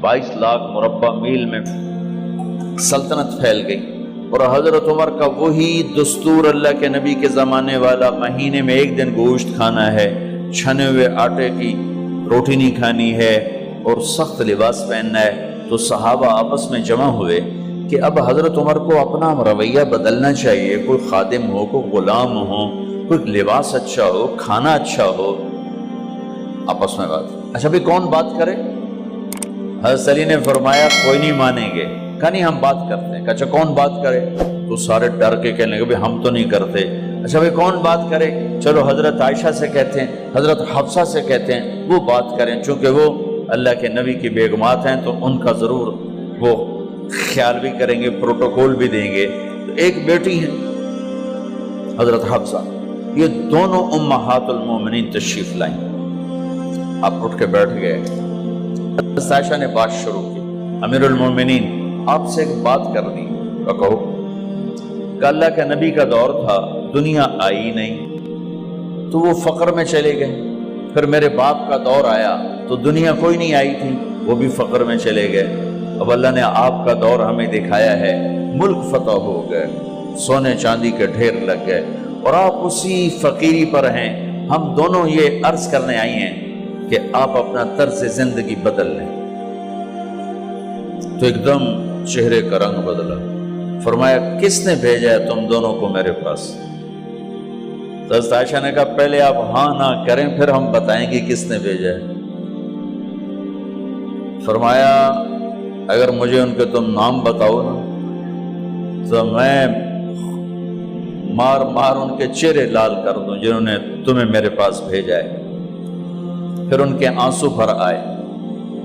22 लाख मुरब्बा मील में सल्तनत फैल गई। और हजरत उमर का वही दस्तूर अल्लाह के नबी के ज़माने वाला, महीने में एक दिन गोश्त खाना है, छने हुए आटे की रोटी नहीं खानी है और सख्त लिबास पहनना है। तो सहाबा आपस में जमा हुए कि अब हजरत उमर को अपना रवैया बदलना चाहिए, कोई खादिम हो, कोई गुलाम हो, कोई लिबास अच्छा हो, खाना अच्छा हो। आपस में बात, अच्छा भी कौन बात करे? हज़रत अली ने फरमाया कोई नहीं मानेंगे। कहा नहीं हम बात करते हैं। अच्छा कौन बात करे? तो सारे डर के कहने लगे हम तो नहीं करते। अच्छा भाई कौन बात करे? चलो हजरत आयशा से कहते हैं, हजरत हफ्सा से कहते हैं वो बात करें, चूंकि वो अल्लाह के नबी की बेगमात हैं तो उनका ज़रूर वो ख्याल भी करेंगे, प्रोटोकॉल भी देंगे। तो एक बेटी है हजरत हफ्सा, ये दोनों उम्महातुल मोमिनीन तशरीफ लाई। आप उठ के बैठ गए। हजरत आयशा ने बात शुरू की, अमीरुल मोमिनीन आपसे एक बात करनी। तो कहो। अल्लाह के नबी का दौर था, दुनिया आई नहीं तो वो फक्र में चले गए। फिर मेरे बाप का दौर आया तो दुनिया कोई नहीं आई थी, वो भी फक्र में चले गए। अब अल्लाह ने आपका दौर हमें दिखाया है, मुल्क फतह हो गए, सोने चांदी के ढेर लग गए और आप उसी फकीरी पर हैं। हम दोनों ये अर्ज करने आई हैं कि आप अपना तर्ज जिंदगी बदल लें। तो एकदम चेहरे का रंग बदला। फरमाया किसने भेजा है तुम दोनों को मेरे पास? तो हज़रत आयशा ने कहा पहले आप हाँ ना करें फिर हम बताएंगे किसने भेजा है। फरमाया अगर मुझे उनके तुम नाम बताओ ना तो मैं मार मार उनके चेहरे लाल कर दूं जिन्होंने तुम्हें मेरे पास भेजा है। फिर उनके आंसू भर आए।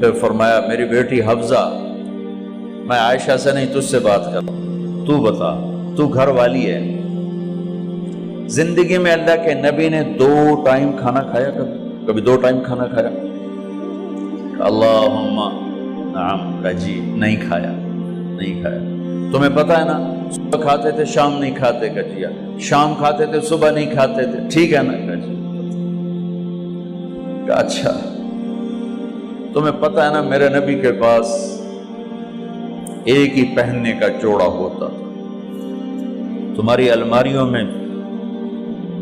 फिर फरमाया मेरी बेटी हफ्जा, मैं आयशा से नहीं तुझसे बात कर, तू बता, तू घर वाली है। जिंदगी में अल्लाह के नबी ने 2 टाइम खाना खाया? कभी 2 टाइम खाना खाया? अल्लाहुम्मा नाम का जी नहीं खाया, नहीं खाया। तुम्हें पता है ना, सुबह खाते थे शाम नहीं खाते कजिया, शाम खाते थे सुबह नहीं खाते थे, ठीक है ना कजी? अच्छा तुम्हें पता है ना मेरे नबी के पास एक ही पहनने का जोड़ा होता था। तुम्हारी अलमारियों में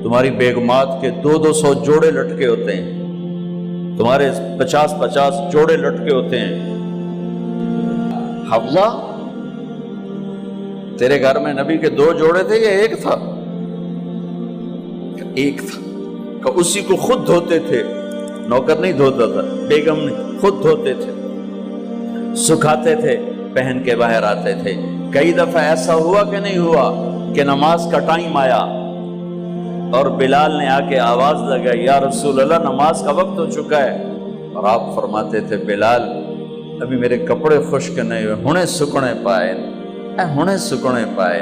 तुम्हारी बेगमात के 200 जोड़े लटके होते हैं, तुम्हारे 50 जोड़े लटके होते हैं। हफ्जा तेरे घर में नबी के 2 जोड़े थे या एक था? एक था। का उसी को खुद धोते थे, नौकर नहीं धोता था, बेगम ने खुद धोते थे, सुखाते थे, पहन के बाहर आते थे। कई दफा ऐसा हुआ कि नहीं हुआ कि नमाज का टाइम आया और बिलाल ने आके आवाज लगाई या रसूल अल्लाह नमाज का वक्त हो चुका है। और आप फरमाते थे बिलाल अभी मेरे कपड़े खुश्क नहीं हुए, हुणे सुकने पाए, हुणे सुकने पाए।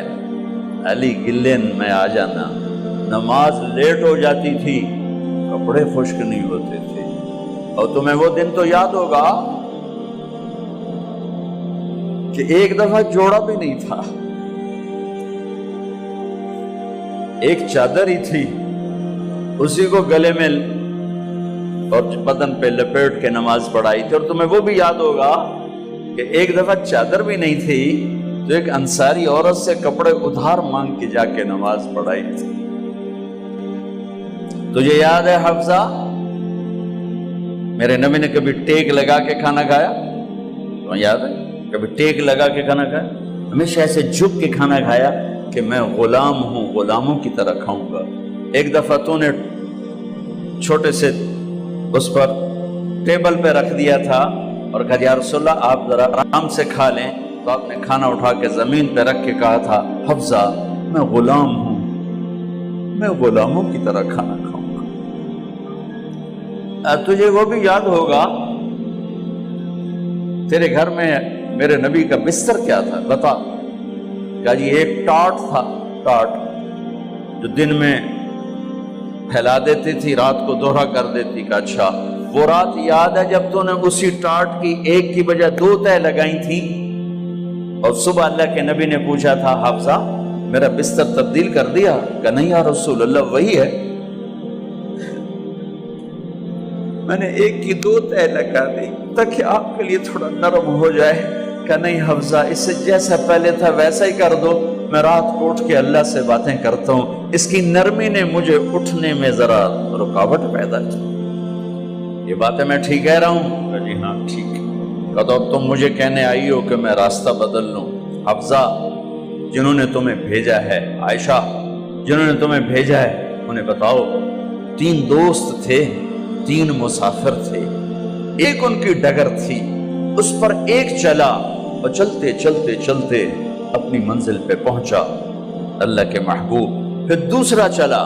अली गिल्ले में आ जाना, नमाज लेट हो जाती थी, कपड़े खुश्क नहीं होते थे। और तुम्हें वो दिन तो याद होगा कि एक दफा जोड़ा भी नहीं था, एक चादर ही थी, उसी को गले में और बदन पे लपेट के नमाज पढ़ाई थी। और तुम्हें वो भी याद होगा कि एक दफा चादर भी नहीं थी तो एक अंसारी औरत से कपड़े उधार मांग के जाके नमाज पढ़ाई थी। तुझे याद है हफ्सा, मेरे नबी ने कभी टेक लगा के खाना खाया? तुम्हें याद है? कभी टेक लगा के खाना खाया? हमेशा ऐसे झुक के खाना खाया कि मैं गुलाम हूं, गुलामों की तरह खाऊंगा। एक दफा तूने छोटे से उस पर टेबल पे रख दिया था और कहा या रसूलल्लाह आप जरा आराम से खा लें, तो आपने खाना उठा के जमीन पे रख के कहा था हफ्सा मैं गुलाम हूं, मैं गुलामों की तरह खाना खाऊंगा। तुझे वो भी याद होगा तेरे घर में मेरे नबी का बिस्तर क्या था बता? कहा जी एक टाट था, टाट जो दिन में फैला देती थी, रात को दोहरा कर देती। का अच्छा वो रात याद है जब तूने उसी टाट की एक की बजाय 2 तह लगाई थी और सुबह अल्लाह के नबी ने पूछा था हफ्सा मेरा बिस्तर तब्दील कर दिया? कहा नहीं या रसूल अल्लाह वही है। میں نے ایک کی 2 تہ لگا دی تاکہ آپ کے لیے تھوڑا نرم ہو جائے۔ کہ نہیں حفظہ، اسے جیسا پہلے تھا ویسا ہی کر دو، میں رات کو اٹھ کے اللہ سے باتیں کرتا ہوں، اس کی نرمی نے مجھے اٹھنے میں ذرا رکاوٹ پیدا کی۔ یہ باتیں میں ٹھیک کہہ رہا ہوں؟ کہ جی ہاں ٹھیک۔ کہ تو اب تم مجھے کہنے آئی ہو کہ میں راستہ بدل لوں۔ حفظہ، جنہوں نے تمہیں بھیجا ہے، عائشہ جنہوں نے تمہیں بھیجا ہے، انہیں بتاؤ 3 دوست تھے، 3 مسافر تھے، ایک ان کی ڈگر تھی، اس پر ایک چلا اور چلتے چلتے چلتے اپنی منزل پہ پہنچا اللہ کے محبوب، پھر دوسرا چلا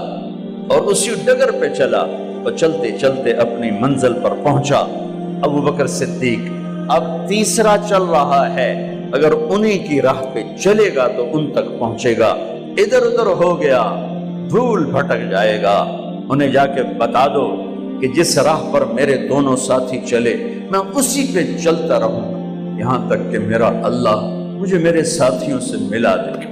اور اسی ڈگر پہ چلا اور چلتے چلتے اپنی منزل پر پہنچا ابو بکر صدیق۔ اب تیسرا چل رہا ہے، اگر انہی کی راہ پہ چلے گا تو ان تک پہنچے گا، ادھر ادھر ہو گیا بھول بھٹک جائے گا۔ انہیں جا کے بتا دو کہ جس راہ پر میرے دونوں ساتھی چلے میں اسی پہ چلتا رہوں یہاں تک کہ میرا اللہ مجھے میرے ساتھیوں سے ملا دے۔